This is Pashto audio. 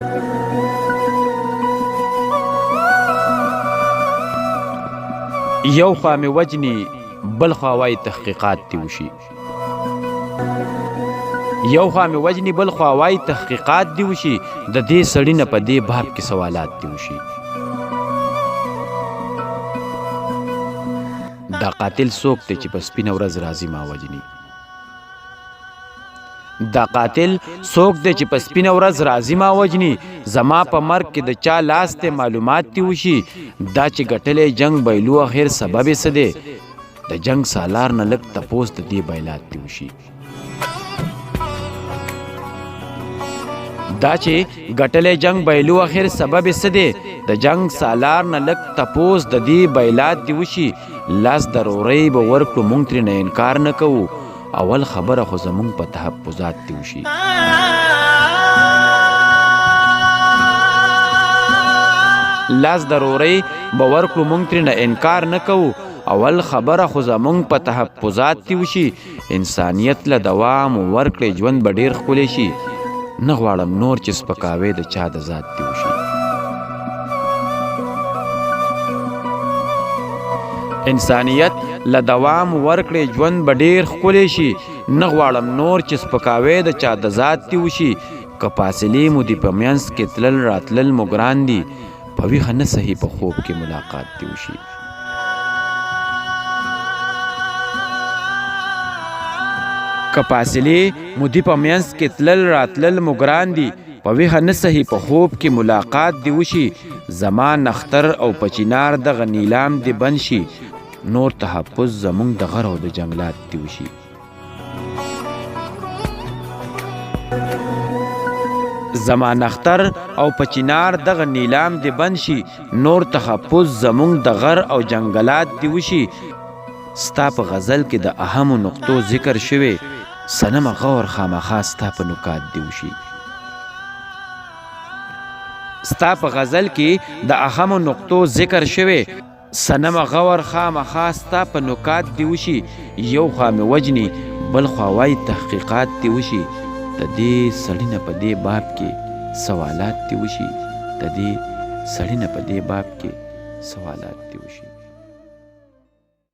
یو خوا مې وجني بل خوا وایي تحقیقات دې وشي. یو خوا مې وجني بل خوا وایي تحقیقات دې وشي. د دې سړي نه په دې باب کې سوالات دې وشي. دا قاتل څوک دی چې په سپینه ورځ راځي ما وجني؟ دا قاتل څوک دی چې په سپینه ورځ راځي ما وجني؟ زما په مرګ کې د چا لاس ته معلومات دې وشي. دا چې ګټلی جنگ بیلو اخر سبب یې څه دی؟ د جنگ سالار نه لږ تپوس د دې بیلات دې وشي. دا چې ګټلی جنگ بیلو اخر سبب یې څه دی؟ د جنگ سالار نه لږ تپوس د دې بیلات دې وشي. لاس ضروري به ورکړو موږ ترې نه انکار نه کوو. اول خبره خو زمونږ په تحفظات دې وشي. لاس ضروري به ورکړو موږ ترې نه انکار نه کوو. اول خبره خو زمونږ په تحفظات دې وشي. انسانیت له دوام ورکړې ژوند به ډېر ښکلی شي. نه غواړم نور چې سپکاوی د چا د ذات دې وشي. انسانیت له دوام ورکړې ژوند به ډېر ښکلی شي. نه غواړم نور چې سپکاوی د چا د ذات دې وشي. که فاصلې مو دي په منځ کې تلل راتلل مو ګران دي. په ویښه نه صحیح په خوب کې ملاقات دې وشي. که فاصلې مو دي په منځ کې تلل راتلل مو ګران دي. په ویښه نه صحیح په خوب کې ملاقات دې وشي. زما نختر او په چینار دغه نیلام دې بند شي. نور تحفظ زمونږ د غر او د جنګلات دې وشي. زما نختر او په چینار دغه نیلام دې بند شي. نور تحفظ زمونږ د غر او جنګلات دې وشي. ستا په غزل کې د اهمو نقطو ذکر شوی. صنمه غور خامخا ستا په نکات دې وشي. ستا په غزل کې د اهمو نقطو ذکر شوی. صنمه غور خامخا ستا په نکات دې وشي. یو خوا مې وجني بل خوا وایي تحقیقات دې وشي. د دې سړي نه په دې باب کې سوالات دې وشي. د دې سړي نه په دې باب کې سوالات دې وشي.